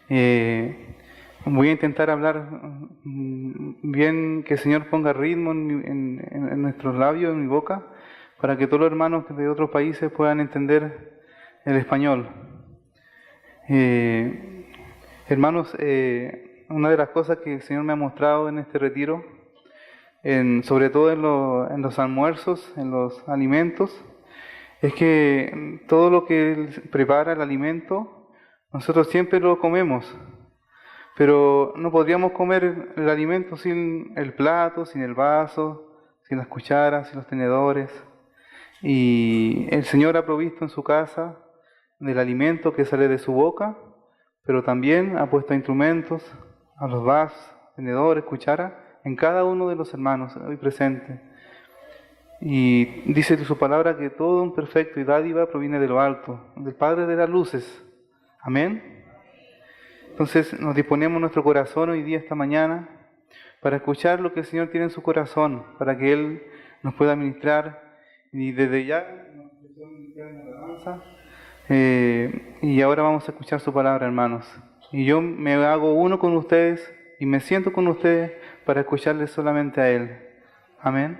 Voy a intentar hablar bien, que el Señor ponga ritmo en nuestros labios, en mi boca, para que todos los hermanos de otros países puedan entender el español. Hermanos, una de las cosas que el Señor me ha mostrado en este retiro, sobre todo en los almuerzos, en los alimentos, es que todo lo que Él prepara, el alimento, nosotros siempre lo comemos, pero no podríamos comer el alimento sin el plato, sin el vaso, sin las cucharas, sin los tenedores. Y el Señor ha provisto en su casa del alimento que sale de su boca, pero también ha puesto instrumentos, a los vasos, tenedores, cucharas, en cada uno de los hermanos hoy presentes. Y dice de su palabra que todo un perfecto y dádiva proviene de lo alto, del Padre de las luces. Amén. Entonces nos disponemos nuestro corazón hoy día, esta mañana, para escuchar lo que el Señor tiene en su corazón, para que Él nos pueda ministrar. Y desde ya nos empezó a ministrar en la alabanza. Y ahora vamos a escuchar su palabra, hermanos. Y yo me hago uno con ustedes y me siento con ustedes para escucharles solamente a Él. Amén.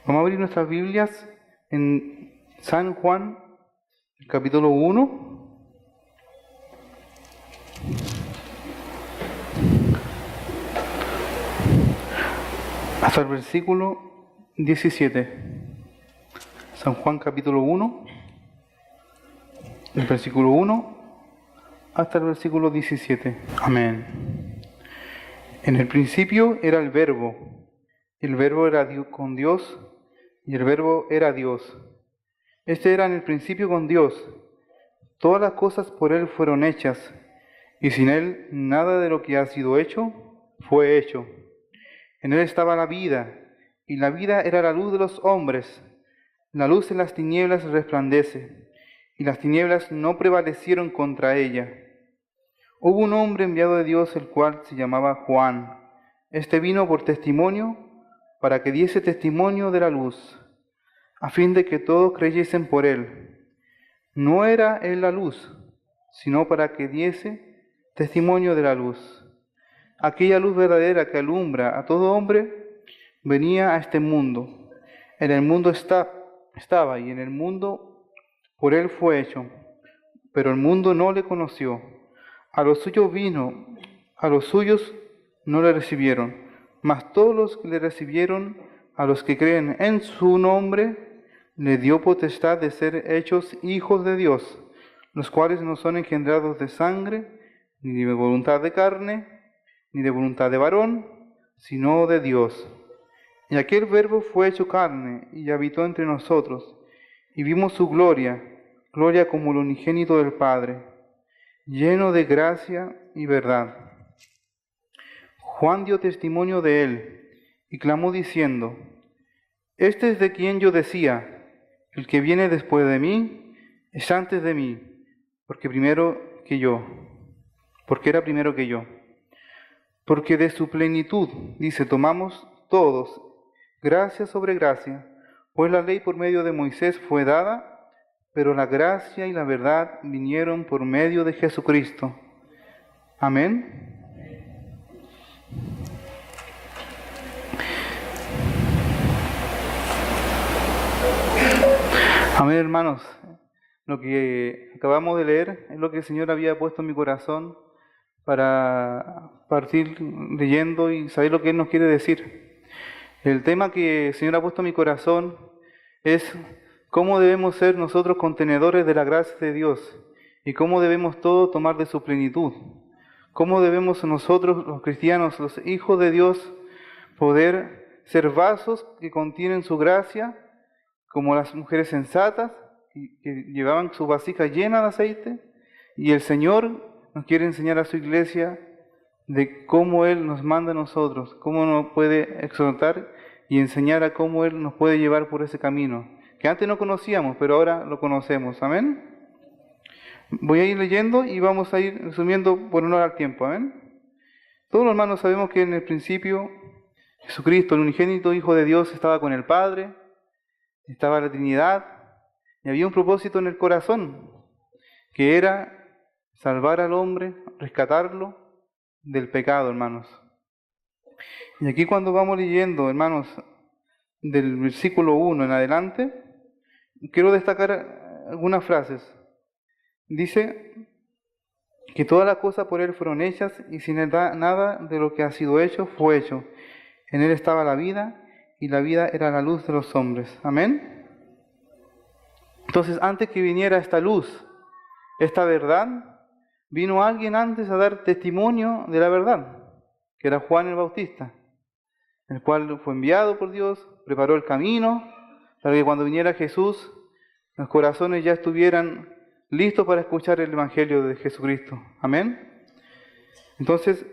Vamos a abrir nuestras Biblias en San Juan, capítulo 1. Hasta el versículo 17. San Juan capítulo 1, el versículo 1 hasta el versículo 17. Amén. En el principio era el Verbo era con Dios, y el Verbo era Dios. Este era en el principio con Dios. Todas las cosas por Él fueron hechas, y sin Él nada de lo que ha sido hecho fue hecho. En Él estaba la vida, y la vida era la luz de los hombres. La luz en las tinieblas resplandece, y las tinieblas no prevalecieron contra ella. Hubo un hombre enviado de Dios, el cual se llamaba Juan. Este vino por testimonio, para que diese testimonio de la luz, a fin de que todos creyesen por él. No era él la luz, sino para que diese testimonio de la luz. Aquella luz verdadera que alumbra a todo hombre venía a este mundo. En el mundo estaba, y en el mundo por él fue hecho, pero el mundo no le conoció. A los suyos vino, a los suyos no le recibieron, mas todos los que le recibieron, a los que creen en su nombre, le dio potestad de ser hechos hijos de Dios, los cuales no son engendrados de sangre, ni de voluntad de carne, ni de voluntad de varón, sino de Dios. Y aquel Verbo fue hecho carne, y habitó entre nosotros, y vimos su gloria, gloria como el unigénito del Padre, lleno de gracia y verdad. Juan dio testimonio de él, y clamó diciendo: Este es de quien yo decía, el que viene después de mí es antes de mí, porque era primero que yo. Porque de su plenitud, dice, tomamos todos gracia sobre gracia, pues la ley por medio de Moisés fue dada, pero la gracia y la verdad vinieron por medio de Jesucristo. Amén. Amén, hermanos. Lo que acabamos de leer es lo que el Señor había puesto en mi corazón para partir leyendo y saber lo que Él nos quiere decir. El tema que el Señor ha puesto en mi corazón es cómo debemos ser nosotros contenedores de la gracia de Dios y cómo debemos todos tomar de su plenitud. Cómo debemos nosotros, los cristianos, los hijos de Dios, poder ser vasos que contienen su gracia, como las mujeres sensatas que llevaban su vasija llena de aceite. Y el Señor nos quiere enseñar a su iglesia de cómo Él nos manda a nosotros, cómo nos puede exhortar y enseñar a cómo Él nos puede llevar por ese camino, que antes no conocíamos, pero ahora lo conocemos. Amén. Voy a ir leyendo y vamos a ir resumiendo por honor al tiempo. Amén. Todos los hermanos sabemos que en el principio Jesucristo, el unigénito Hijo de Dios, estaba con el Padre, estaba la Trinidad, y había un propósito en el corazón, que era salvar al hombre, rescatarlo del pecado, hermanos. Y aquí cuando vamos leyendo, hermanos, del versículo 1 en adelante, quiero destacar algunas frases. Dice que todas las cosas por Él fueron hechas y sin Él nada de lo que ha sido hecho fue hecho. En Él estaba la vida y la vida era la luz de los hombres. Amén. Entonces, antes que viniera esta luz, esta verdad, vino alguien antes a dar testimonio de la verdad, que era Juan el Bautista, el cual fue enviado por Dios, preparó el camino para que cuando viniera Jesús, los corazones ya estuvieran listos para escuchar el Evangelio de Jesucristo. Amén. Entonces,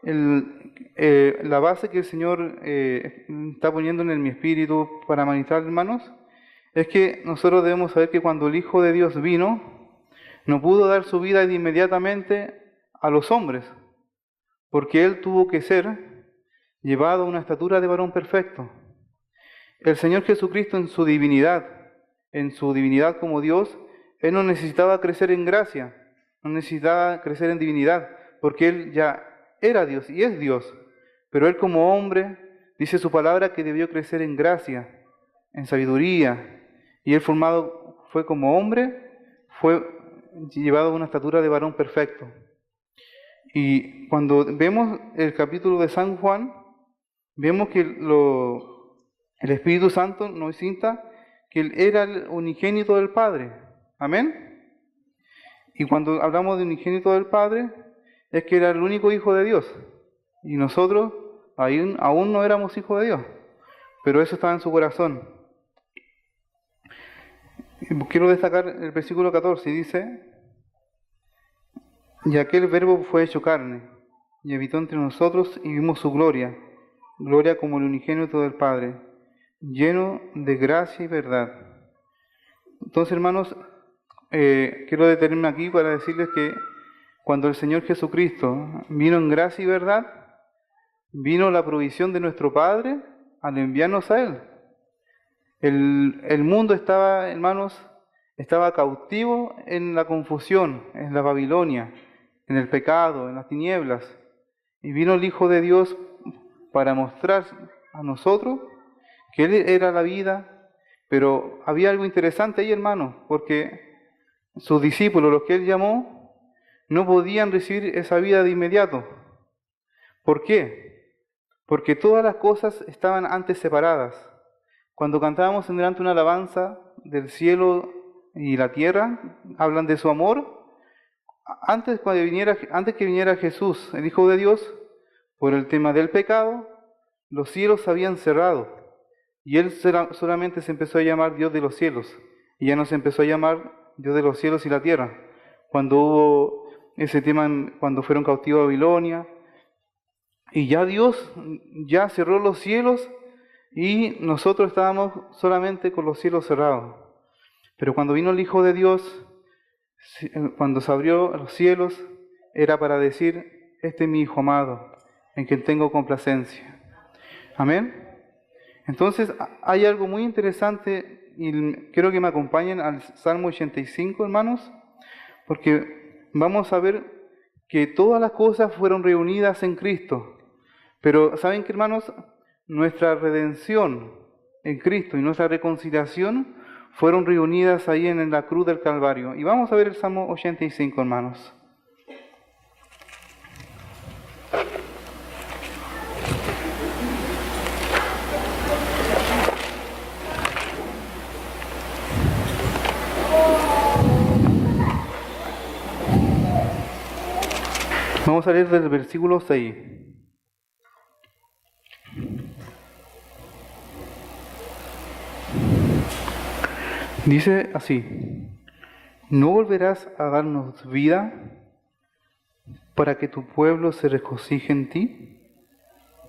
la base que el Señor está poniendo en mi espíritu para ministrar, hermanos, es que nosotros debemos saber que cuando el Hijo de Dios vino, no pudo dar su vida inmediatamente a los hombres, porque Él tuvo que ser llevado a una estatura de varón perfecto. El Señor Jesucristo en su divinidad como Dios, Él no necesitaba crecer en gracia, no necesitaba crecer en divinidad, porque Él ya era Dios y es Dios. Pero Él como hombre, dice su palabra que debió crecer en gracia, en sabiduría, y Él fue como hombre, fue llevado a una estatura de varón perfecto. Y cuando vemos el capítulo de San Juan, vemos que el Espíritu Santo nos cita que Él era el unigénito del Padre. Amén. Y cuando hablamos de unigénito del Padre, es que era el único Hijo de Dios. Y nosotros aún no éramos hijos de Dios, pero eso estaba en su corazón. Quiero destacar el versículo 14, dice: y aquel verbo fue hecho carne, y habitó entre nosotros, y vimos su gloria como el unigénito del Padre, lleno de gracia y verdad. Entonces, hermanos, quiero detenerme aquí para decirles que cuando el Señor Jesucristo vino en gracia y verdad, vino la provisión de nuestro Padre al enviarnos a Él. El mundo estaba, hermanos, estaba cautivo en la confusión, en la Babilonia, en el pecado, en las tinieblas. Y vino el Hijo de Dios para mostrar a nosotros que Él era la vida. Pero había algo interesante ahí, hermanos, porque sus discípulos, los que Él llamó, no podían recibir esa vida de inmediato. ¿Por qué? Porque todas las cosas estaban antes separadas. Cuando cantábamos en delante una alabanza del cielo y la tierra, hablan de su amor. Antes que viniera Jesús, el Hijo de Dios, por el tema del pecado, los cielos se habían cerrado. Y Él solamente se empezó a llamar Dios de los cielos. Y ya no se empezó a llamar Dios de los cielos y la tierra. Cuando hubo ese tema, cuando fueron cautivos a Babilonia, y ya Dios ya cerró los cielos, y nosotros estábamos solamente con los cielos cerrados. Pero cuando vino el Hijo de Dios, cuando se abrió los cielos, era para decir: este es mi Hijo amado, en quien tengo complacencia. Amén. Entonces hay algo muy interesante, y quiero que me acompañen al Salmo 85, hermanos, porque vamos a ver que todas las cosas fueron reunidas en Cristo. Pero ¿saben qué, hermanos? Nuestra redención en Cristo y nuestra reconciliación fueron reunidas ahí en la cruz del Calvario. Y vamos a ver el Salmo 85, hermanos. Vamos a leer del versículo 6. Dice así: ¿no volverás a darnos vida para que tu pueblo se regocije en ti?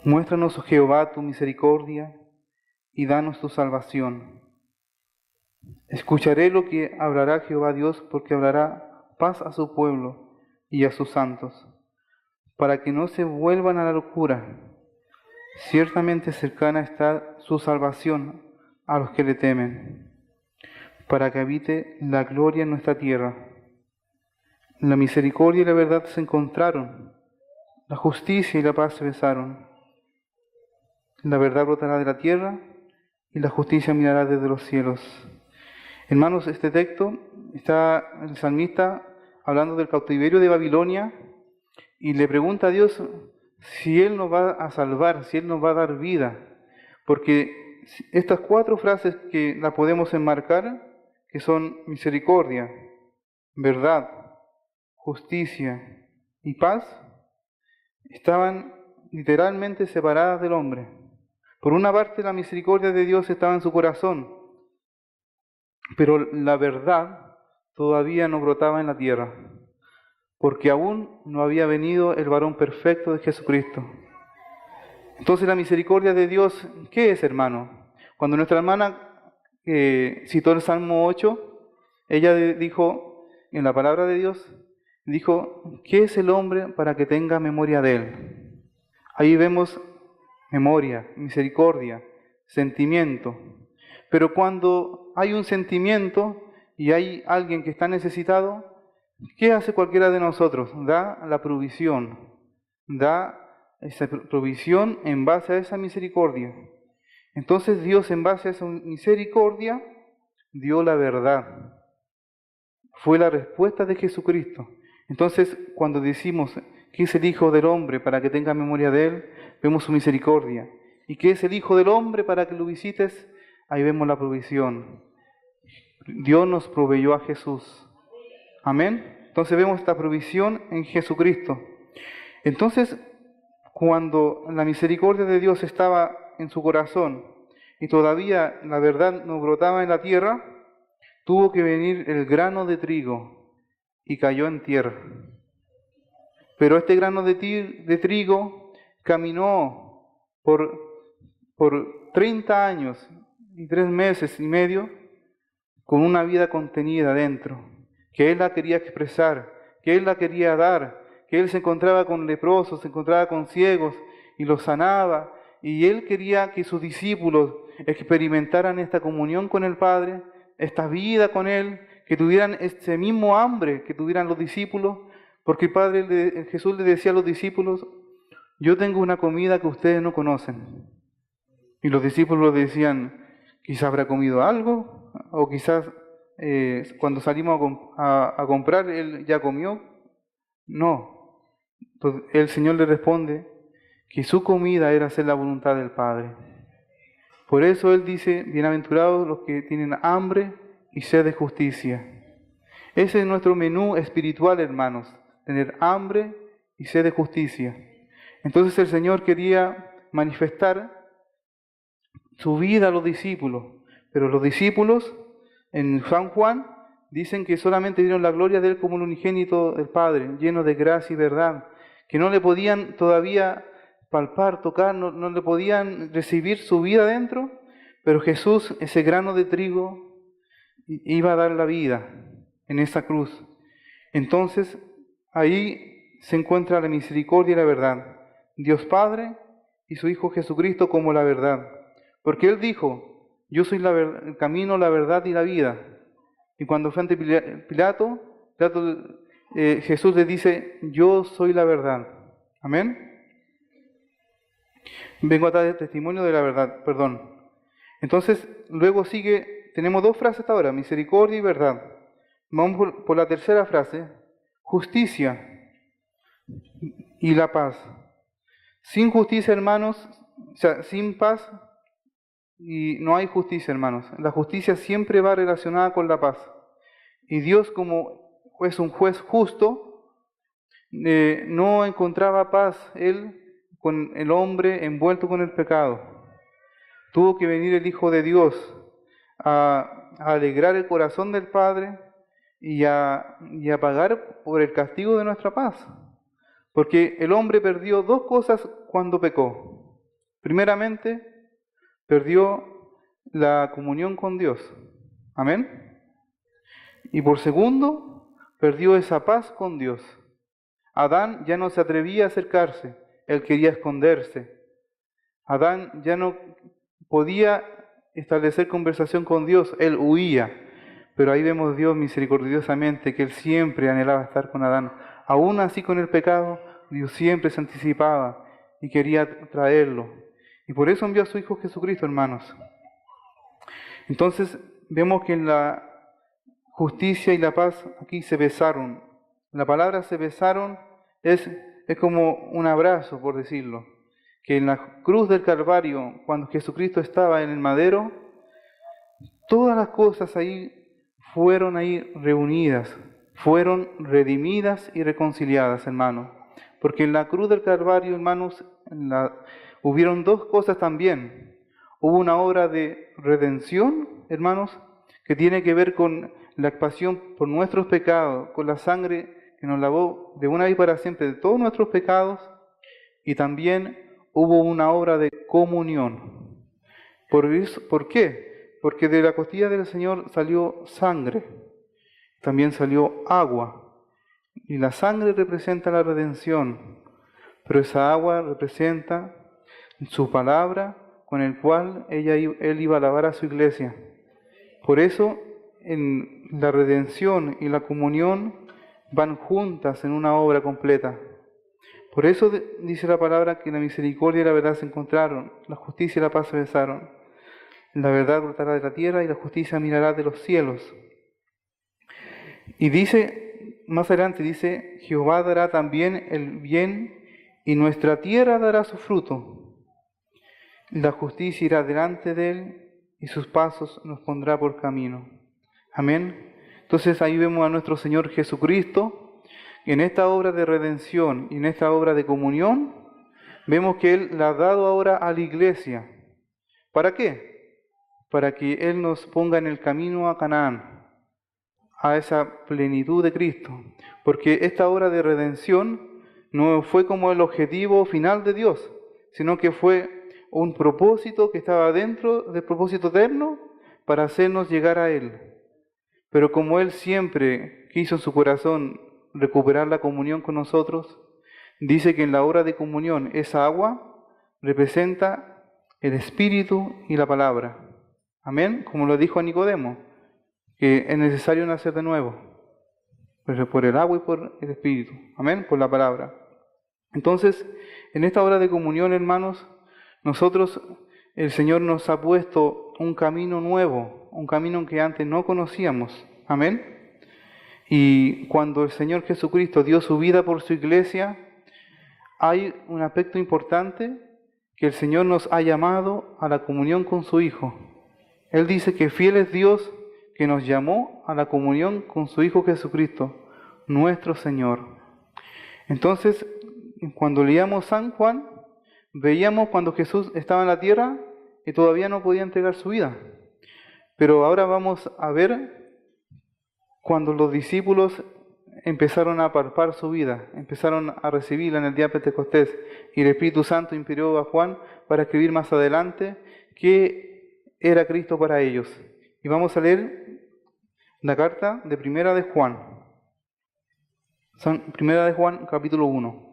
Muéstranos, oh Jehová, tu misericordia y danos tu salvación. Escucharé lo que hablará Jehová Dios, porque hablará paz a su pueblo y a sus santos, para que no se vuelvan a la locura. Ciertamente cercana está su salvación a los que le temen, para que habite la gloria en nuestra tierra. La misericordia y la verdad se encontraron. La justicia y la paz se besaron. La verdad brotará de la tierra y la justicia mirará desde los cielos. Hermanos, este texto está el salmista hablando del cautiverio de Babilonia y le pregunta a Dios si Él nos va a salvar, si Él nos va a dar vida. Porque estas 4 frases que las podemos enmarcar, que son misericordia, verdad, justicia y paz, estaban literalmente separadas del hombre. Por una parte, la misericordia de Dios estaba en su corazón, pero la verdad todavía no brotaba en la tierra, porque aún no había venido el varón perfecto de Jesucristo. Entonces, la misericordia de Dios, ¿qué es, hermano? Cuando nuestra hermana citó el Salmo 8, ella dijo, en la palabra de Dios, dijo, ¿qué es el hombre para que tenga memoria de él? Ahí vemos memoria, misericordia, sentimiento. Pero cuando hay un sentimiento y hay alguien que está necesitado, ¿qué hace cualquiera de nosotros? Da la provisión, da esa provisión en base a esa misericordia. Entonces Dios, en base a esa misericordia, dio la verdad. Fue la respuesta de Jesucristo. Entonces, cuando decimos que es el Hijo del Hombre para que tenga memoria de Él, vemos su misericordia. Y que es el Hijo del Hombre para que lo visites, ahí vemos la provisión. Dios nos proveyó a Jesús. Amén. Entonces vemos esta provisión en Jesucristo. Entonces, cuando la misericordia de Dios estaba en su corazón y todavía la verdad no brotaba en la tierra, tuvo que venir el grano de trigo y cayó en tierra. Pero este grano de trigo caminó por 30 años y 3 meses y medio con una vida contenida dentro, que Él la quería expresar, que Él la quería dar, que Él se encontraba con leprosos, se encontraba con ciegos y los sanaba, y Él quería que sus discípulos experimentaran esta comunión con el Padre, esta vida con Él, que tuvieran ese mismo hambre que tuvieran los discípulos, porque el Padre, Jesús le decía a los discípulos, yo tengo una comida que ustedes no conocen. Y los discípulos le decían, quizás habrá comido algo, o quizás cuando salimos a comprar, Él ya comió. No. Entonces, el Señor le responde que su comida era hacer la voluntad del Padre. Por eso Él dice, bienaventurados los que tienen hambre y sed de justicia. Ese es nuestro menú espiritual, hermanos, tener hambre y sed de justicia. Entonces el Señor quería manifestar su vida a los discípulos, pero los discípulos en San Juan dicen que solamente vieron la gloria de Él como el unigénito del Padre, lleno de gracia y verdad, que no le podían todavía palpar, tocar, no le podían recibir su vida dentro, pero Jesús, ese grano de trigo, iba a dar la vida en esa cruz. Entonces, ahí se encuentra la misericordia y la verdad. Dios Padre y su Hijo Jesucristo como la verdad. Porque Él dijo, yo soy el camino, la verdad y la vida. Y cuando fue ante Pilato, Jesús le dice, yo soy la verdad. Amén. Vengo a dar testimonio de la verdad, perdón. Entonces, luego sigue, tenemos 2 frases hasta ahora, misericordia y verdad. Vamos por la tercera frase, justicia y la paz. Sin justicia, hermanos, o sea, sin paz y no hay justicia, hermanos. La justicia siempre va relacionada con la paz. Y Dios, como es un juez justo, no encontraba paz Él con el hombre envuelto con el pecado. Tuvo que venir el Hijo de Dios a alegrar el corazón del Padre y a pagar por el castigo de nuestra paz. Porque el hombre perdió 2 cosas cuando pecó. Primeramente, perdió la comunión con Dios. Amén. Y por segundo, perdió esa paz con Dios. Adán ya no se atrevía a acercarse, él quería esconderse. Adán ya no podía establecer conversación con Dios, él huía. Pero ahí vemos Dios misericordiosamente que Él siempre anhelaba estar con Adán. Aún así con el pecado, Dios siempre se anticipaba y quería traerlo. Y por eso envió a su Hijo Jesucristo, hermanos. Entonces vemos que en la justicia y la paz aquí se besaron. La palabra se besaron es como un abrazo, por decirlo. Que en la cruz del Calvario, cuando Jesucristo estaba en el madero, todas las cosas ahí fueron ahí reunidas, fueron redimidas y reconciliadas, hermanos. Porque en la cruz del Calvario, hermanos, hubieron dos cosas también. Hubo una obra de redención, hermanos, que tiene que ver con la expiación por nuestros pecados, con la sangre que nos lavó de una vez para siempre de todos nuestros pecados, y también hubo una obra de comunión. ¿Por qué? Porque de la costilla del Señor salió sangre, también salió agua, y la sangre representa la redención, pero esa agua representa su palabra con el cual Él iba a lavar a su iglesia. Por eso, en la redención y la comunión van juntas en una obra completa. Por eso dice la palabra que la misericordia y la verdad se encontraron, la justicia y la paz se besaron. La verdad brotará de la tierra y la justicia mirará de los cielos. Y dice, más adelante dice, Jehová dará también el bien y nuestra tierra dará su fruto. La justicia irá delante de él y sus pasos nos pondrá por camino. Amén. Entonces ahí vemos a nuestro Señor Jesucristo. En esta obra de redención y en esta obra de comunión, vemos que Él la ha dado ahora a la iglesia. ¿Para qué? Para que Él nos ponga en el camino a Canaán, a esa plenitud de Cristo. Porque esta obra de redención no fue como el objetivo final de Dios, sino que fue un propósito que estaba dentro del propósito eterno para hacernos llegar a Él. Pero como Él siempre quiso en su corazón recuperar la comunión con nosotros, dice que en la obra de comunión esa agua representa el Espíritu y la palabra. Amén, como lo dijo a Nicodemo, que es necesario nacer de nuevo, pero por el agua y por el Espíritu. Amén, por la palabra. Entonces, en esta obra de comunión, hermanos, nosotros, el Señor nos ha puesto un camino nuevo, un camino que antes no conocíamos. Amén. Y cuando el Señor Jesucristo dio su vida por su iglesia, hay un aspecto importante, que el Señor nos ha llamado a la comunión con su Hijo. Él dice que fiel es Dios que nos llamó a la comunión con su Hijo Jesucristo, nuestro Señor. Entonces, cuando leíamos San Juan, veíamos cuando Jesús estaba en la tierra y todavía no podía entregar su vida. Pero ahora vamos a ver cuando los discípulos empezaron a palpar su vida, empezaron a recibirla en el día de Pentecostés, y el Espíritu Santo inspiró a Juan para escribir más adelante qué era Cristo para ellos. Y vamos a leer la carta de Primera de Juan. Primera de Juan, capítulo 1.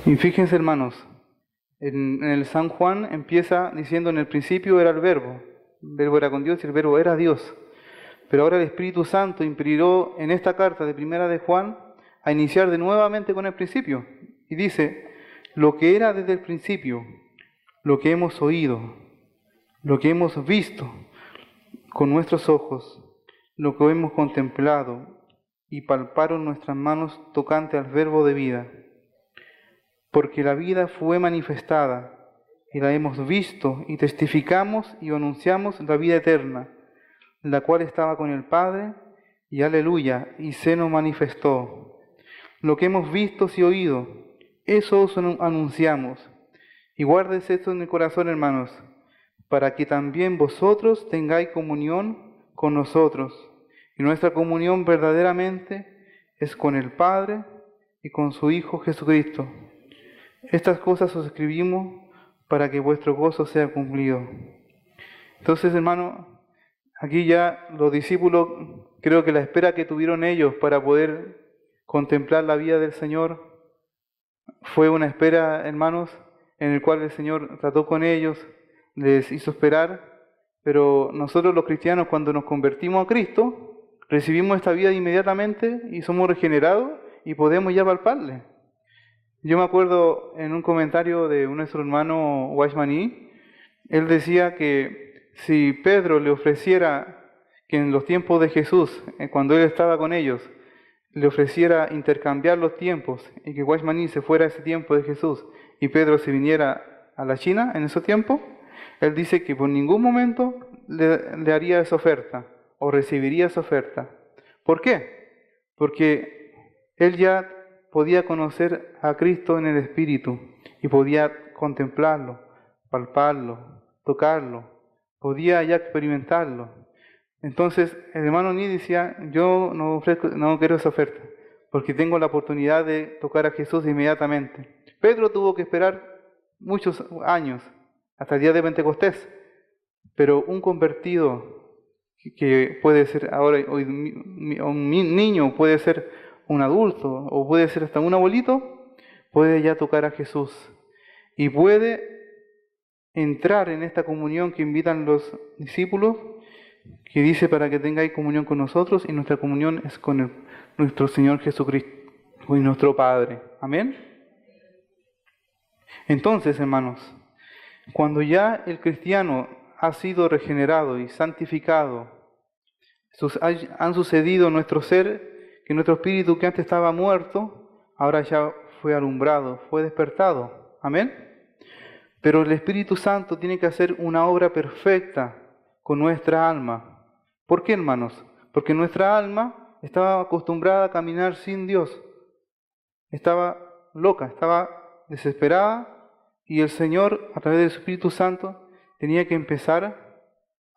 Y fíjense, hermanos, en el San Juan empieza diciendo: en el principio era el verbo era con Dios y el verbo era Dios. Pero ahora el Espíritu Santo inspiró en esta carta de Primera de Juan a iniciar de nuevamente con el principio. Y dice: lo que era desde el principio, lo que hemos oído, lo que hemos visto con nuestros ojos, lo que hemos contemplado y palparon nuestras manos tocante al verbo de vida. Porque la vida fue manifestada, y la hemos visto, y testificamos y anunciamos la vida eterna, la cual estaba con el Padre, y aleluya, y se nos manifestó. Lo que hemos visto y oído, eso os anunciamos. Y guárdese esto en el corazón, hermanos, para que también vosotros tengáis comunión con nosotros. Y nuestra comunión verdaderamente es con el Padre y con su Hijo Jesucristo. Estas cosas os escribimos para que vuestro gozo sea cumplido. Entonces, hermano, aquí ya los discípulos, creo que la espera que tuvieron ellos para poder contemplar la vida del Señor fue una espera, hermanos, en el cual el Señor trató con ellos, les hizo esperar, pero nosotros los cristianos, cuando nos convertimos a Cristo, recibimos esta vida inmediatamente y somos regenerados y podemos ya palparle. Yo me acuerdo en un comentario de nuestro hermano Weissmaní, él decía que si Pedro le ofreciera que en los tiempos de Jesús, cuando él estaba con ellos, le ofreciera intercambiar los tiempos y que Weissmaní se fuera a ese tiempo de Jesús y Pedro se viniera a la China en ese tiempo, él dice que por ningún momento le haría esa oferta o recibiría esa oferta. ¿Por qué? Porque él ya podía conocer a Cristo en el Espíritu y podía contemplarlo, palparlo, tocarlo, podía ya experimentarlo. Entonces el hermano Ni decía, yo no quiero esa oferta, porque tengo la oportunidad de tocar a Jesús inmediatamente. Pedro tuvo que esperar muchos años, hasta el día de Pentecostés, pero un convertido, que puede ser ahora hoy un niño, puede ser un adulto, o puede ser hasta un abuelito, puede ya tocar a Jesús, y puede entrar en esta comunión que invitan los discípulos, que dice para que tengáis comunión con nosotros, y nuestra comunión es con nuestro Señor Jesucristo y nuestro Padre. Amén. Entonces, hermanos, cuando ya el cristiano ha sido regenerado y santificado, han sucedido en nuestro ser, que nuestro espíritu que antes estaba muerto, ahora ya fue alumbrado, fue despertado. Amén. Pero el Espíritu Santo tiene que hacer una obra perfecta con nuestra alma. ¿Por qué, hermanos? Porque nuestra alma estaba acostumbrada a caminar sin Dios. Estaba loca, estaba desesperada, y el Señor, a través del Espíritu Santo, tenía que empezar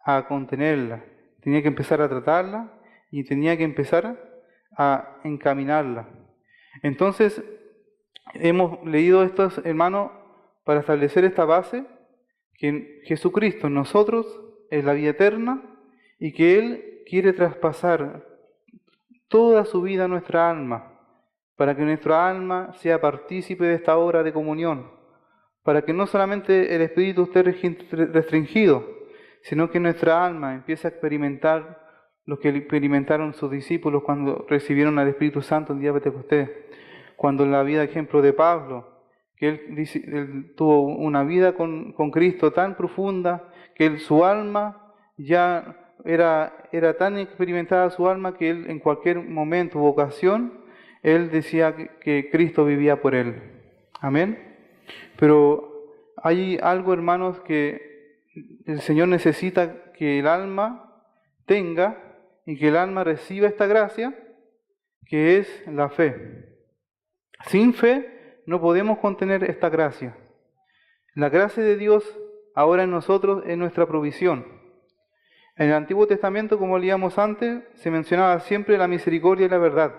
a contenerla, tenía que empezar a tratarla y tenía que empezar a encaminarla. Entonces, hemos leído esto, hermanos, para establecer esta base, que en Jesucristo en nosotros es la vida eterna y que Él quiere traspasar toda su vida a nuestra alma, para que nuestra alma sea partícipe de esta obra de comunión, para que no solamente el Espíritu esté restringido, sino que nuestra alma empiece a experimentar lo que experimentaron sus discípulos cuando recibieron al Espíritu Santo en el día de Pentecostés. Cuando en la vida, ejemplo de Pablo, que él tuvo una vida con Cristo tan profunda, que su alma ya era tan experimentada su alma, que él en cualquier momento u ocasión, él decía que Cristo vivía por él. Amén. Pero hay algo, hermanos, que el Señor necesita que el alma tenga y que el alma reciba esta gracia, que es la fe. Sin fe no podemos contener esta gracia. La gracia de Dios ahora en nosotros es nuestra provisión. En el Antiguo Testamento, como leíamos antes, se mencionaba siempre la misericordia y la verdad.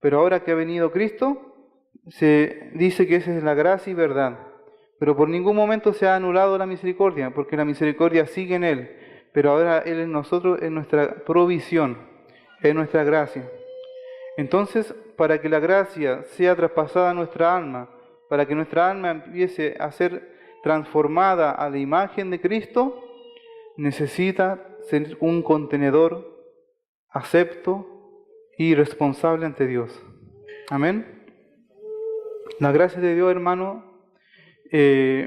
Pero ahora que ha venido Cristo, se dice que esa es la gracia y verdad. Pero por ningún momento se ha anulado la misericordia, porque la misericordia sigue en Él. Pero ahora Él en nosotros es nuestra provisión, es nuestra gracia. Entonces, para que la gracia sea traspasada a nuestra alma, para que nuestra alma empiece a ser transformada a la imagen de Cristo, necesita ser un contenedor acepto y responsable ante Dios. Amén. La gracia de Dios, hermano, es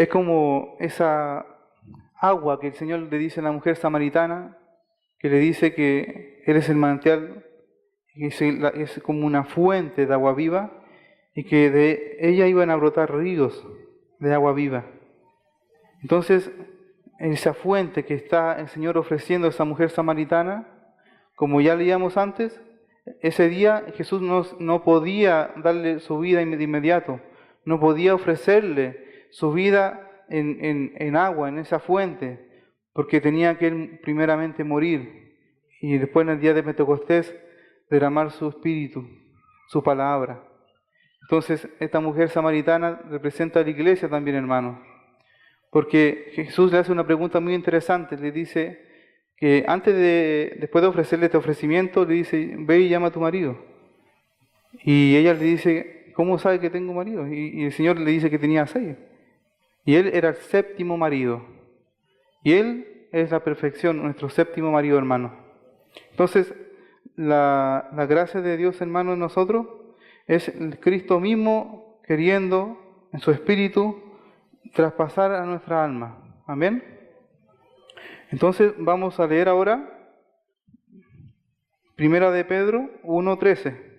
como esa agua que el Señor le dice a la mujer samaritana, que le dice que Él es el manantial, que es como una fuente de agua viva, y que de ella iban a brotar ríos de agua viva. Entonces, esa fuente que está el Señor ofreciendo a esa mujer samaritana, como ya leíamos antes, ese día Jesús no podía darle su vida de inmediato, no podía ofrecerle su vida en agua, en esa fuente, porque tenía que él primeramente morir y después en el día de Pentecostés derramar su espíritu, su palabra. Entonces, esta mujer samaritana representa a la iglesia también, hermanos, porque Jesús le hace una pregunta muy interesante, le dice que después de ofrecerle este ofrecimiento, le dice, ve y llama a tu marido. Y ella le dice, ¿cómo sabe que tengo marido? Y el Señor le dice que tenía 6. Y él era el 7º marido. Y él es la perfección, nuestro 7º marido, hermano. Entonces, la gracia de Dios, hermano, en nosotros es el Cristo mismo queriendo en su espíritu traspasar a nuestra alma. Amén. Entonces vamos a leer ahora Primera de Pedro 1:13.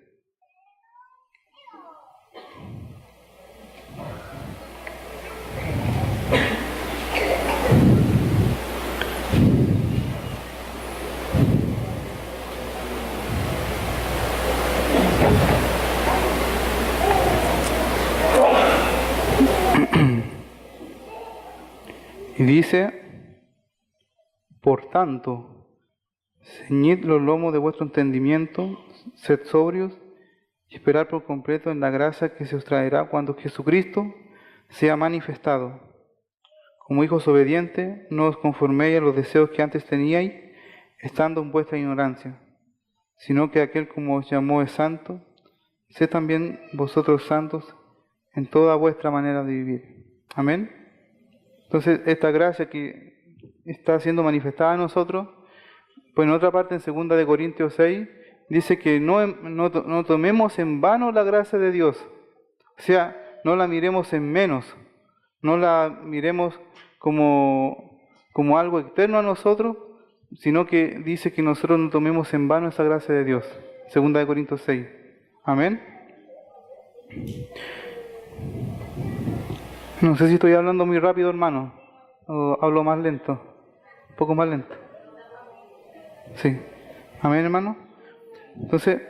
Y dice, por tanto, ceñid los lomos de vuestro entendimiento, sed sobrios y esperad por completo en la gracia que se os traerá cuando Jesucristo sea manifestado. Como hijos obedientes, no os conforméis a los deseos que antes teníais, estando en vuestra ignorancia, sino que aquel como os llamó es santo, sed también vosotros santos en toda vuestra manera de vivir. Amén. Entonces, esta gracia que está siendo manifestada a nosotros, pues en otra parte, en 2 Corintios 6, dice que no tomemos en vano la gracia de Dios. O sea, no la miremos en menos, no la miremos como algo externo a nosotros, sino que dice que nosotros no tomemos en vano esa gracia de Dios. 2 Corintios 6. Amén. No sé si estoy hablando muy rápido, hermano, o hablo más lento, un poco más lento. Sí. Amén, hermano. Entonces,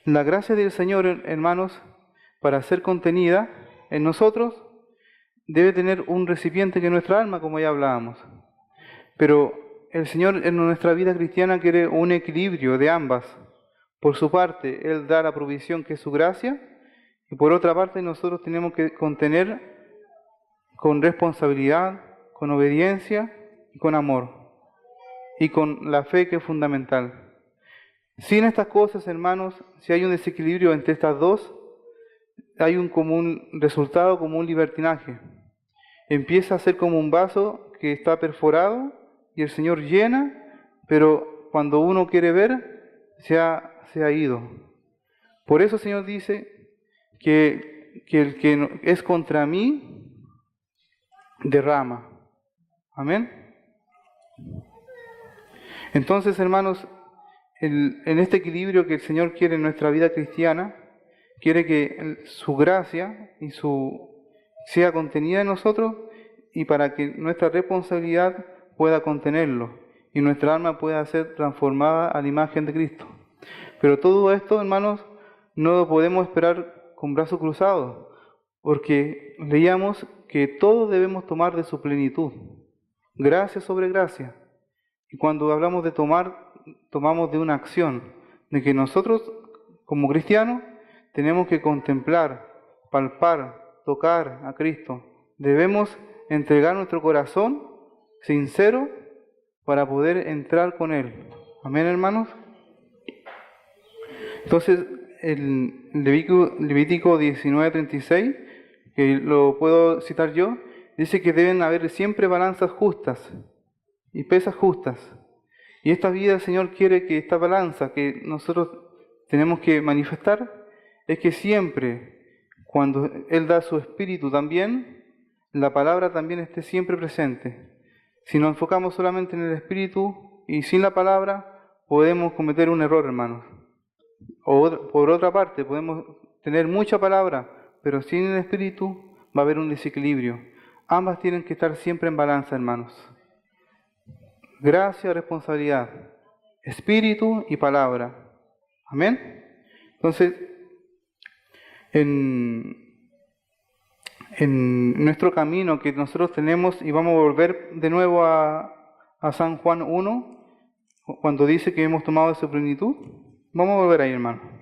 la gracia del Señor, hermanos, para ser contenida en nosotros, debe tener un recipiente que es nuestra alma, como ya hablábamos. Pero el Señor en nuestra vida cristiana quiere un equilibrio de ambas. Por su parte, Él da la provisión que es su gracia, y por otra parte nosotros tenemos que contener con responsabilidad, con obediencia y con amor, y con la fe que es fundamental. Sin estas cosas, hermanos, si hay un desequilibrio entre estas dos, hay un común resultado, como un libertinaje. Empieza a ser como un vaso que está perforado y el Señor llena, pero cuando uno quiere ver, se ha ido. Por eso el Señor dice que el que es contra mí, derrama. Amén. Entonces, hermanos, en este equilibrio que el Señor quiere en nuestra vida cristiana, quiere que su gracia sea contenida en nosotros, y para que nuestra responsabilidad pueda contenerlo y nuestra alma pueda ser transformada a la imagen de Cristo. Pero todo esto, hermanos, no lo podemos esperar con brazos cruzados, porque leíamos que todo debemos tomar de su plenitud, gracia sobre gracia. Y cuando hablamos de tomar, tomamos de una acción, de que nosotros como cristianos tenemos que contemplar, palpar, tocar a Cristo. Debemos entregar nuestro corazón sincero para poder entrar con Él. Amén, hermanos. Entonces, el Levítico 19:36, que lo puedo citar yo, dice que deben haber siempre balanzas justas y pesas justas. Y esta vida, el Señor quiere que esta balanza que nosotros tenemos que manifestar, es que siempre, cuando Él da su espíritu también, la palabra también esté siempre presente. Si nos enfocamos solamente en el espíritu y sin la palabra, podemos cometer un error, hermanos. O por otra parte, podemos tener mucha palabra, pero sin el espíritu va a haber un desequilibrio. Ambas tienen que estar siempre en balanza, hermanos. Gracia, responsabilidad, espíritu y palabra. Amén. Entonces, en nuestro camino que nosotros tenemos, y vamos a volver de nuevo a a San Juan 1, cuando dice que hemos tomado de su plenitud. Vamos a volver ahí, hermano.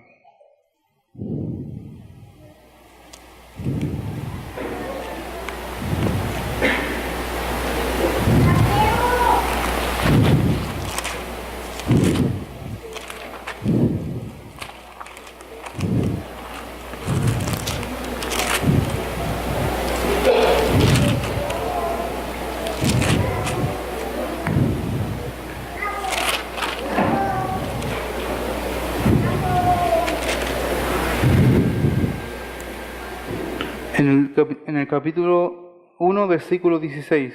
En el capítulo 1, versículo 16,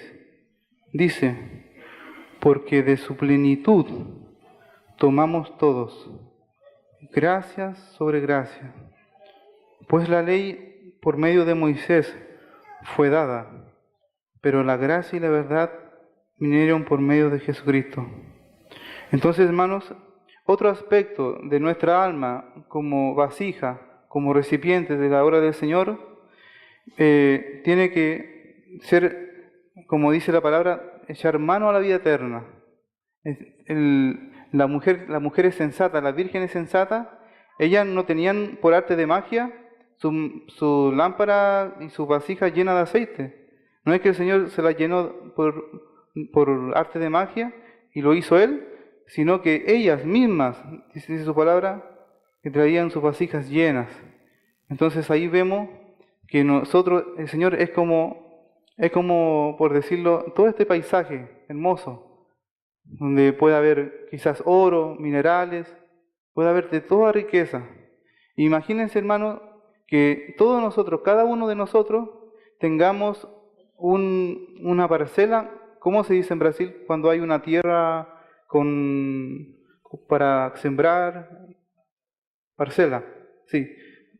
dice: porque de su plenitud tomamos todos, gracias sobre gracia. Pues la ley por medio de Moisés fue dada, pero la gracia y la verdad vinieron por medio de Jesucristo. Entonces, hermanos, otro aspecto de nuestra alma como vasija, como recipiente de la obra del Señor, tiene que ser, como dice la palabra, echar mano a la vida eterna. La mujer es sensata, las vírgenes sensatas, ellas no tenían por arte de magia su lámpara y su vasija llena de aceite. No es que el Señor se la llenó por arte de magia y lo hizo Él, sino que ellas mismas, dice su palabra, que traían sus vasijas llenas. Entonces ahí vemos que nosotros, el Señor es como, por decirlo, todo este paisaje hermoso, donde puede haber quizás oro, minerales, puede haber de toda riqueza. Imagínense, hermano, que todos nosotros, cada uno de nosotros, tengamos una parcela. ¿Cómo se dice en Brasil cuando hay una tierra para sembrar? Parcela, sí.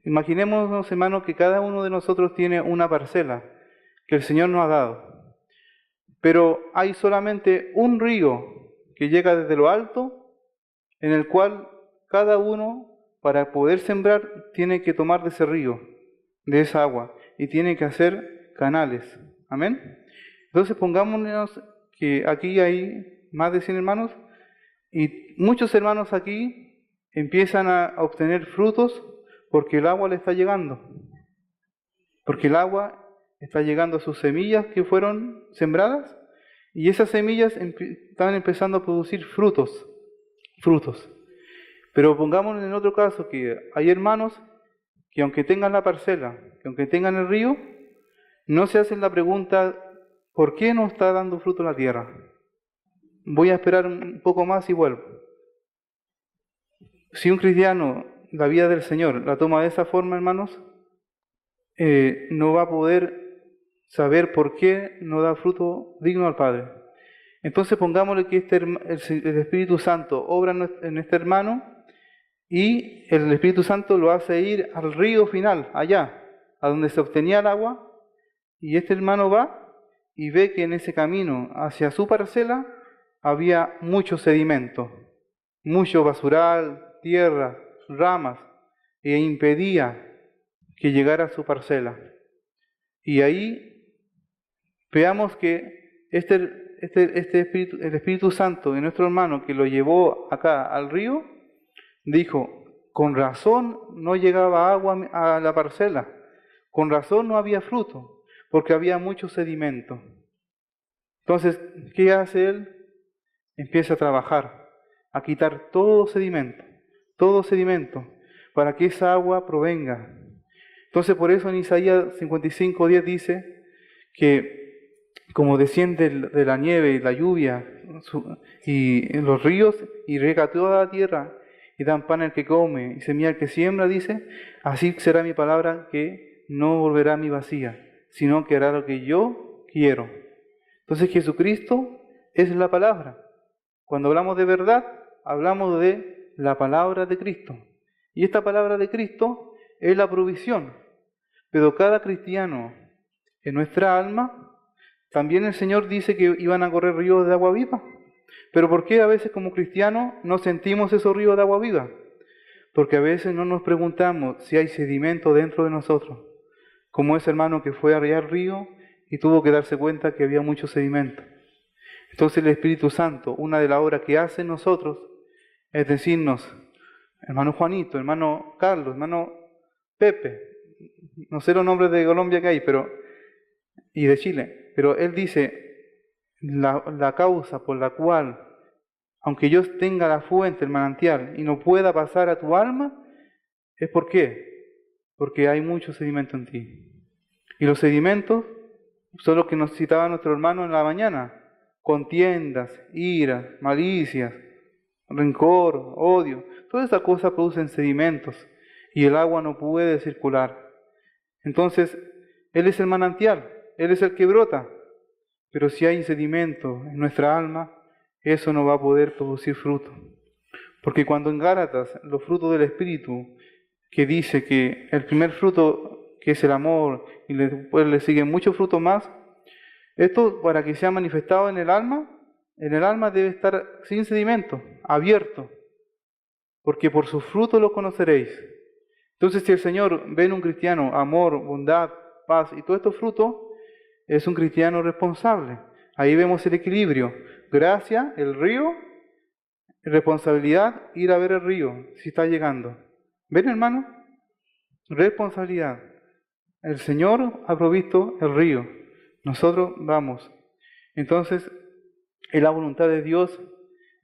Imaginémonos, hermano, que cada uno de nosotros tiene una parcela que el Señor nos ha dado. Pero hay solamente un río que llega desde lo alto, en el cual cada uno, para poder sembrar, tiene que tomar de ese río, de esa agua, y tiene que hacer canales. Amén. Entonces pongámonos que aquí hay más de 100 hermanos, y muchos hermanos aquí empiezan a obtener frutos, porque el agua le está llegando. Porque el agua está llegando a sus semillas que fueron sembradas, y esas semillas están empezando a producir frutos. Pero pongámonos en otro caso que hay hermanos que aunque tengan la parcela, que aunque tengan el río, no se hacen la pregunta: ¿por qué no está dando fruto la tierra? Voy a esperar un poco más y vuelvo. Si un cristiano la vida del Señor la toma de esa forma, hermanos, no va a poder saber por qué no da fruto digno al Padre. Entonces pongámosle que el Espíritu Santo obra en este hermano, y el Espíritu Santo lo hace ir al río final, allá, a donde se obtenía el agua, y este hermano va y ve que en ese camino hacia su parcela había mucho sedimento, mucho basural, tierra, ramas, e impedía que llegara a su parcela. Y ahí veamos que el Espíritu Santo de nuestro hermano, que lo llevó acá al río, dijo: con razón no llegaba agua a la parcela, con razón no había fruto, porque había mucho sedimento. Entonces, ¿qué hace él? Empieza a trabajar, a quitar todo sedimento, para que esa agua provenga. Entonces, por eso en Isaías 55:10 dice que como desciende de la nieve y la lluvia y en los ríos, y riega toda la tierra, y dan pan al que come y semilla al que siembra, dice: así será mi palabra, que no volverá a mí vacía, sino que hará lo que yo quiero. Entonces Jesucristo es la palabra. Cuando hablamos de verdad, hablamos de la palabra de Cristo. Y esta palabra de Cristo es la provisión. Pero cada cristiano en nuestra alma, también el Señor dice que iban a correr ríos de agua viva. Pero ¿por qué a veces como cristianos no sentimos esos ríos de agua viva? Porque a veces no nos preguntamos si hay sedimento dentro de nosotros. Como ese hermano que fue a riar río y tuvo que darse cuenta que había mucho sedimento. Entonces el Espíritu Santo, una de las obras que hace en nosotros, es decirnos, hermano Juanito, hermano Carlos, hermano Pepe, no sé los nombres de Colombia que hay, y de Chile, pero él dice, la causa por la cual, aunque yo tenga la fuente, el manantial, y no pueda pasar a tu alma, ¿es por qué? Porque hay mucho sedimento en ti. Y los sedimentos son los que nos citaba nuestro hermano en la mañana: contiendas, iras, malicias, rencor, odio. Todas esas cosas producen sedimentos y el agua no puede circular. Entonces, Él es el manantial, Él es el que brota. Pero si hay sedimento en nuestra alma, eso no va a poder producir fruto. Porque cuando en Gálatas, los frutos del Espíritu, que dice que el primer fruto, que es el amor, y después le siguen muchos frutos más, esto para que sea manifestado en el alma debe estar sin sedimento, abierto, porque por sus frutos lo conoceréis. Entonces, si el Señor ve en un cristiano amor, bondad, paz y todos estos frutos, es un cristiano responsable. Ahí vemos el equilibrio: gracia, el río; responsabilidad, ir a ver el río, si está llegando. ¿Ven, hermano? Responsabilidad. El Señor ha provisto el río, nosotros vamos. Entonces, es la voluntad de Dios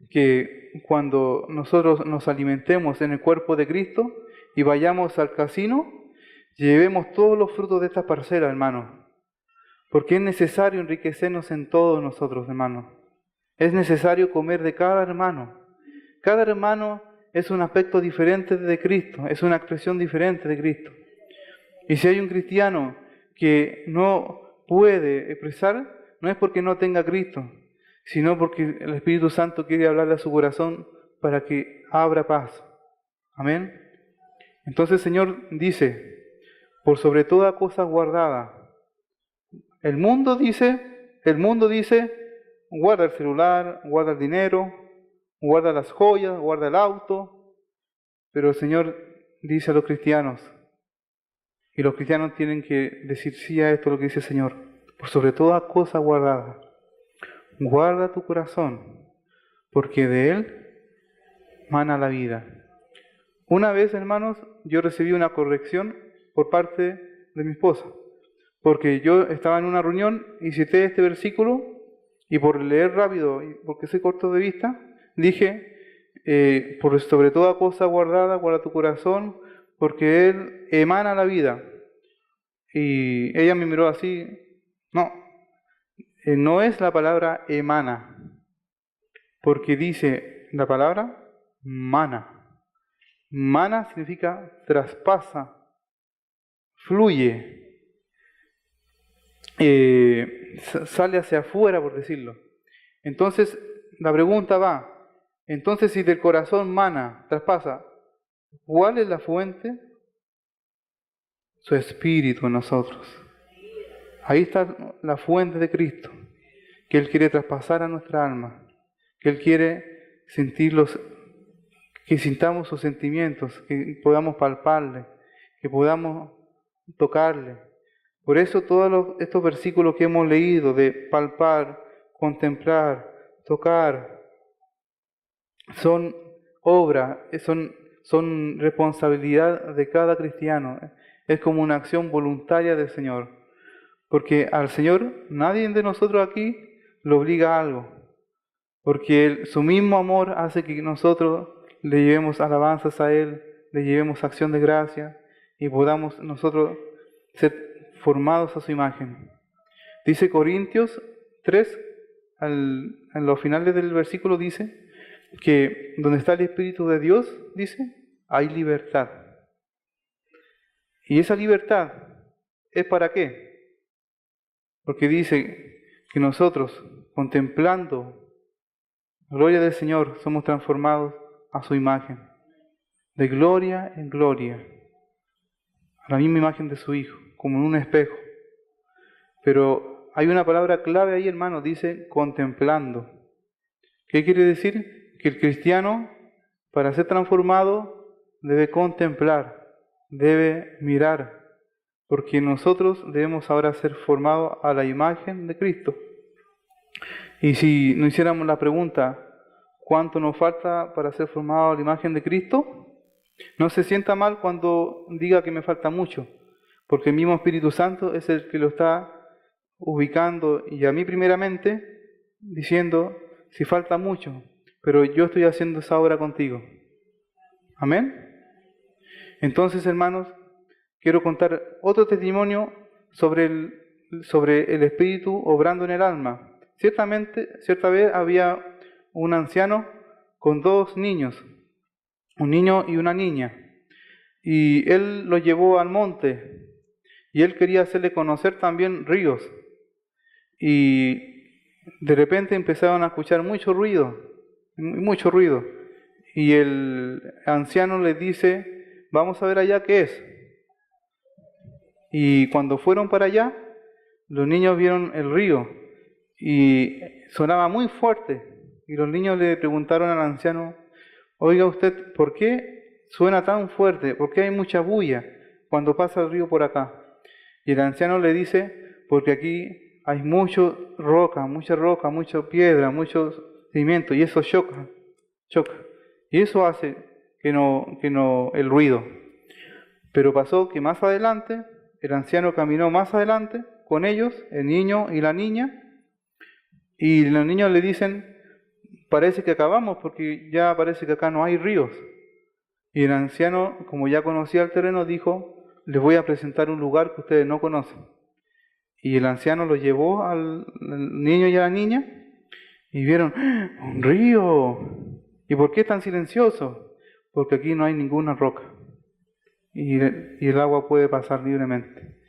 que cuando nosotros nos alimentemos en el cuerpo de Cristo y vayamos al casino, llevemos todos los frutos de esta parcela, hermano. Porque es necesario enriquecernos en todos nosotros, hermano. Es necesario comer de cada hermano. Cada hermano es un aspecto diferente de Cristo, es una expresión diferente de Cristo. Y si hay un cristiano que no puede expresar, no es porque no tenga Cristo, sino porque el Espíritu Santo quiere hablarle a su corazón para que abra paz. Amén. Entonces el Señor dice, por sobre toda cosa guardada. El mundo dice, guarda el celular, guarda el dinero, guarda las joyas, guarda el auto. Pero el Señor dice a los cristianos, y los cristianos tienen que decir sí a esto, lo que dice el Señor: por sobre toda cosa guardada, guarda tu corazón, porque de él mana la vida. Una vez, hermanos, yo recibí una corrección por parte de mi esposa, porque yo estaba en una reunión y cité este versículo, y por leer rápido, y porque soy corto de vista, dije, por sobre toda cosa guardada, guarda tu corazón, porque él emana la vida. Y ella me miró así: no es la palabra emana, porque dice la palabra mana. Mana significa traspasa, fluye, sale hacia afuera, por decirlo. Entonces la pregunta va: entonces, si del corazón mana, traspasa, ¿cuál es la fuente? Su Espíritu en nosotros. Ahí está la fuente de Cristo, que Él quiere traspasar a nuestra alma, que Él quiere que sintamos sus sentimientos, que podamos palparle, que podamos tocarle. Por eso todos estos versículos que hemos leído de palpar, contemplar, tocar, son obra, son responsabilidad de cada cristiano. Es como una acción voluntaria del Señor. Porque al Señor nadie de nosotros aquí lo obliga a algo. Porque su mismo amor hace que nosotros le llevemos alabanzas a Él, le llevemos acción de gracia y podamos nosotros ser formados a su imagen. Dice Corintios 3, en los finales del versículo dice que donde está el Espíritu de Dios, dice, hay libertad. ¿Y esa libertad es para qué? Porque dice que nosotros, contemplando la gloria del Señor, somos transformados a su imagen, de gloria en gloria, a la misma imagen de su Hijo, como en un espejo. Pero hay una palabra clave ahí, hermano, dice contemplando. ¿Qué quiere decir? Que el cristiano, para ser transformado, debe contemplar, debe mirar, porque nosotros debemos ahora ser formados a la imagen de Cristo. Y si nos hiciéramos la pregunta, ¿cuánto nos falta para ser formados a la imagen de Cristo? No se sienta mal cuando diga que me falta mucho, porque el mismo Espíritu Santo es el que lo está ubicando y a mí primeramente diciendo, si falta mucho, pero yo estoy haciendo esa obra contigo. Amén. Entonces, hermanos, quiero contar otro testimonio sobre el Espíritu obrando en el alma. Cierta vez había un anciano con 2 niños, un niño y una niña, y él los llevó al monte, y él quería hacerle conocer también ríos, y de repente empezaron a escuchar mucho ruido, y el anciano les dice, vamos a ver allá qué es. Y cuando fueron para allá, los niños vieron el río y sonaba muy fuerte. Y los niños le preguntaron al anciano, oiga usted, ¿por qué suena tan fuerte? ¿Por qué hay mucha bulla cuando pasa el río por acá? Y el anciano le dice, porque aquí hay mucha roca, mucha piedra, mucho cimiento, y eso choca. Y eso hace que no el ruido. Pero pasó que más adelante, el anciano caminó más adelante con ellos, el niño y la niña, y los niños le dicen, parece que acabamos porque ya parece que acá no hay ríos. Y el anciano, como ya conocía el terreno, dijo, les voy a presentar un lugar que ustedes no conocen. Y el anciano los llevó al niño y a la niña y vieron, ¡ah! ¡Un río! ¿Y por qué tan silencioso? Porque aquí no hay ninguna roca. Y el agua puede pasar libremente.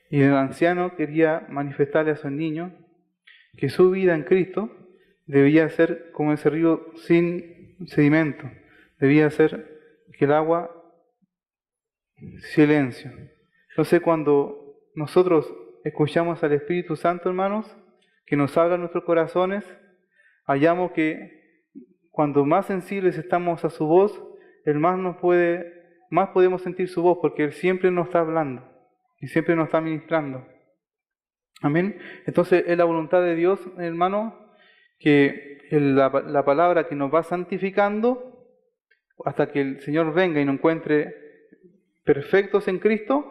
Y el anciano quería manifestarle a sus niños que su vida en Cristo debía ser como ese río sin sedimento, debía ser que el agua, silencio. Entonces cuando nosotros escuchamos al Espíritu Santo, hermanos, que nos habla en nuestros corazones, hallamos que cuando más sensibles estamos a su voz, más podemos sentir su voz, porque Él siempre nos está hablando y siempre nos está ministrando. Amén. Entonces es la voluntad de Dios, hermano, que la palabra que nos va santificando hasta que el Señor venga y nos encuentre perfectos en Cristo,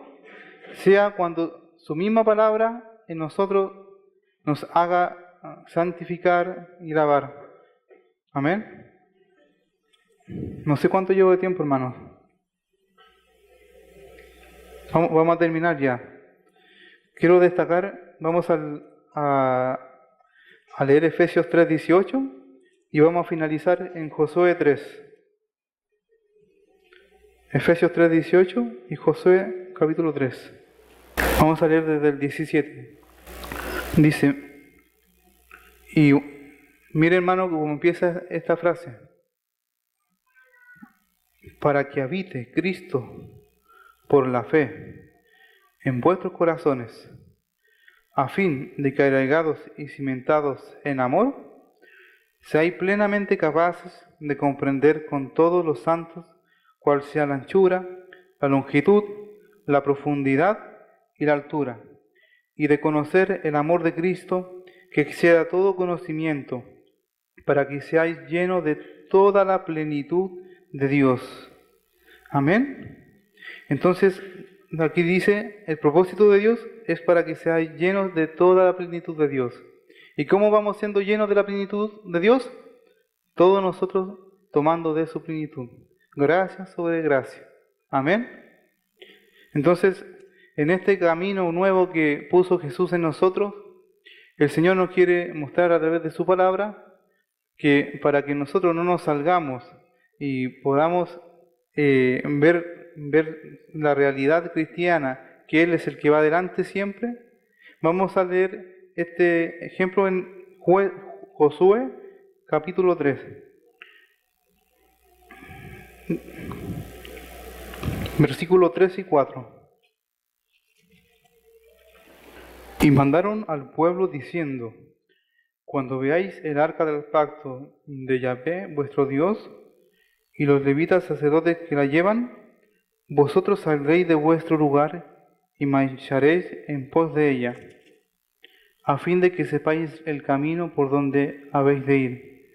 sea cuando su misma palabra en nosotros nos haga santificar y lavar. Amén. No sé cuánto llevo de tiempo, hermanos. Vamos a terminar ya. Quiero destacar, vamos a leer Efesios 3:18 y vamos a finalizar en Josué 3. Efesios 3:18 y Josué capítulo 3. Vamos a leer desde el 17. Dice, y mire hermano cómo empieza esta frase. Para que habite Cristo por la fe en vuestros corazones, a fin de que arraigados y cimentados en amor, seáis plenamente capaces de comprender con todos los santos cuál sea la anchura, la longitud, la profundidad y la altura, y de conocer el amor de Cristo que exceda todo conocimiento, para que seáis llenos de toda la plenitud de Dios. Amén. Entonces, aquí dice, el propósito de Dios es para que seáis llenos de toda la plenitud de Dios. ¿Y cómo vamos siendo llenos de la plenitud de Dios? Todos nosotros tomando de su plenitud. Gracia sobre gracia. Amén. Entonces, en este camino nuevo que puso Jesús en nosotros, el Señor nos quiere mostrar a través de su palabra que para que nosotros no nos salgamos y podamos ver la realidad cristiana, que Él es el que va adelante siempre, vamos a leer este ejemplo en Josué capítulo 3. Versículos 3 y 4. Y mandaron al pueblo diciendo, cuando veáis el arca del pacto de Yahvé, vuestro Dios, y los levitas sacerdotes que la llevan, vosotros saldréis de vuestro lugar y marcharéis en pos de ella. a fin de que sepáis el camino por donde habéis de ir,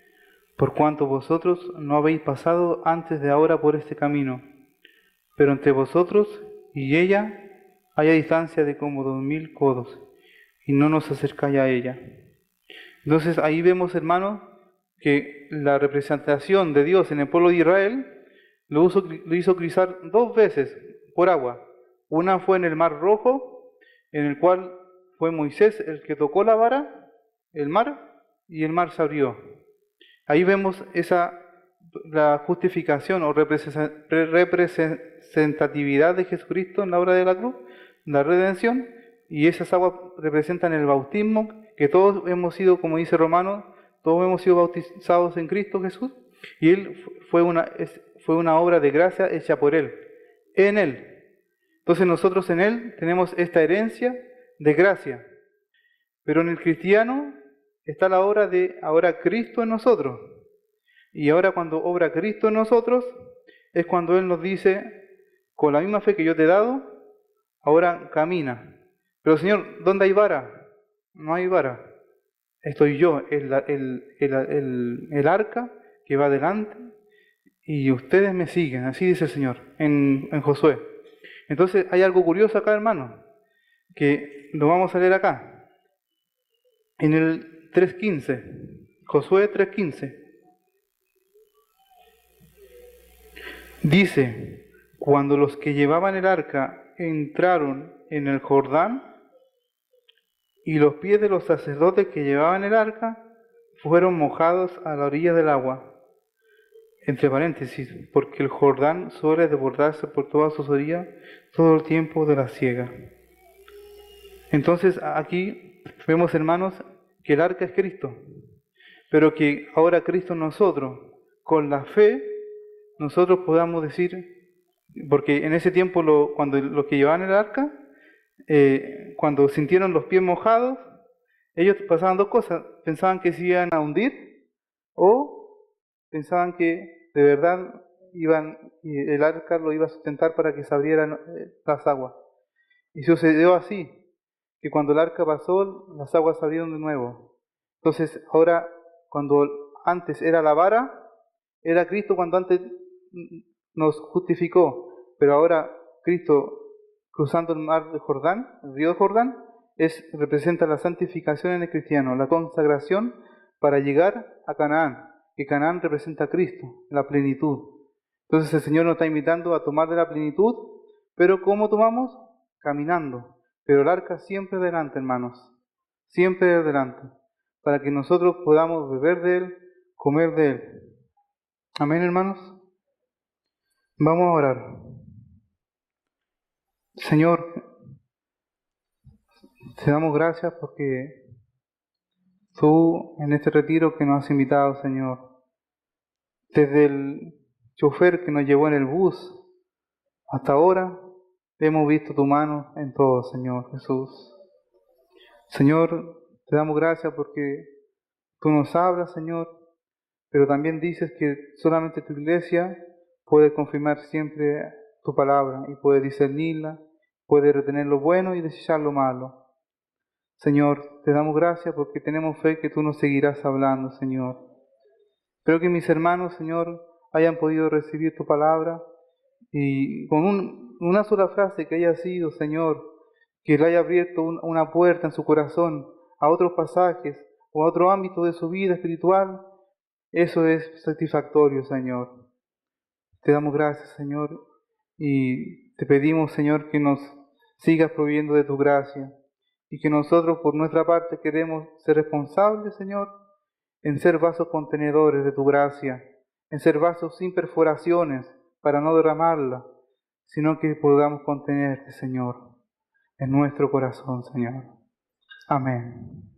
por cuanto vosotros no habéis pasado antes de ahora por este camino, pero entre vosotros y ella hay a distancia de como 2000 codos, y no nos acercáis a ella. Entonces ahí vemos, hermanos, que la representación de Dios en el pueblo de Israel lo hizo cruzar 2 veces por agua. Una fue en el Mar Rojo, en el cual fue Moisés el que tocó la vara, el mar, y el mar se abrió. Ahí vemos la justificación o representatividad de Jesucristo en la obra de la cruz, la redención, y esas aguas representan el bautismo, que todos hemos sido, como dice Romanos, todos hemos sido bautizados en Cristo Jesús, y Él fue una obra de gracia hecha por Él, en Él. Entonces nosotros en Él tenemos esta herencia de gracia, pero en el cristiano está la obra de ahora Cristo en nosotros. Y ahora cuando obra Cristo en nosotros, es cuando Él nos dice, con la misma fe que yo te he dado, ahora camina. Pero Señor, ¿dónde hay vara? No hay vara. Estoy yo, el arca que va adelante, y ustedes me siguen, así dice el Señor en Josué. Entonces hay algo curioso acá, hermano, que lo vamos a leer acá, en el 3.15, Josué 3.15. Dice, cuando los que llevaban el arca entraron en el Jordán, y los pies de los sacerdotes que llevaban el arca fueron mojados a la orilla del agua. Entre paréntesis, porque el Jordán suele desbordarse por todas sus orillas todo el tiempo de la siega. Entonces aquí vemos, hermanos, que el arca es Cristo, pero que ahora Cristo en nosotros, con la fe, nosotros podamos decir, porque en ese tiempo cuando los que llevaban el arca, cuando sintieron los pies mojados, ellos pasaban 2 cosas: pensaban que se iban a hundir, o pensaban que de verdad el arca lo iba a sustentar para que se abrieran las aguas. Y sucedió así, que cuando el arca pasó, las aguas se abrieron de nuevo. Entonces ahora, cuando antes era la vara, era Cristo cuando antes nos justificó, pero ahora Cristo cruzando el mar de Jordán, el río de Jordán, representa la santificación en el cristiano, la consagración para llegar a Canaán, que Canaán representa a Cristo, la plenitud. Entonces el Señor nos está invitando a tomar de la plenitud, pero ¿cómo tomamos? Caminando. Pero el arca siempre adelante, hermanos, siempre adelante, para que nosotros podamos beber de Él, comer de Él. Amén, hermanos. Vamos a orar. Señor, te damos gracias porque tú en este retiro que nos has invitado, Señor, desde el chofer que nos llevó en el bus hasta ahora, hemos visto tu mano en todo, Señor Jesús. Señor, te damos gracias porque tú nos hablas, Señor, pero también dices que solamente tu iglesia puede confirmar siempre tu palabra y puede discernirla, puede retener lo bueno y desechar lo malo. Señor, te damos gracias porque tenemos fe que tú nos seguirás hablando, Señor. Espero que mis hermanos, Señor, hayan podido recibir tu palabra y con una sola frase que haya sido, Señor, que le haya abierto una puerta en su corazón a otros pasajes o a otro ámbito de su vida espiritual, eso es satisfactorio, Señor. Te damos gracias, Señor, y te pedimos, Señor, que nos sigas proveyendo de tu gracia y que nosotros, por nuestra parte, queremos ser responsables, Señor, en ser vasos contenedores de tu gracia, en ser vasos sin perforaciones para no derramarla, sino que podamos contenerte, Señor, en nuestro corazón, Señor. Amén.